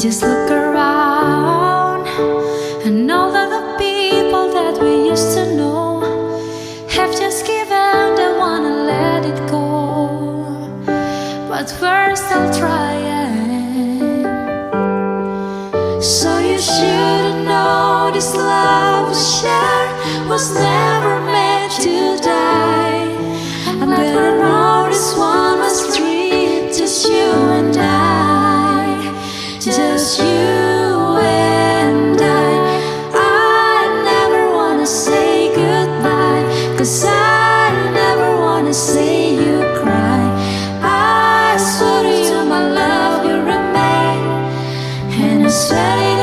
Just look around and all of the people that we used to know have just given, they wanna let it go. But we're still trying. So you should know this love we share was never meant to die. I better know this one was free, just you and I, just you and I never wanna say goodbye, 'cause I never wanna see you cry. I swear to you my love will remain, and I swear it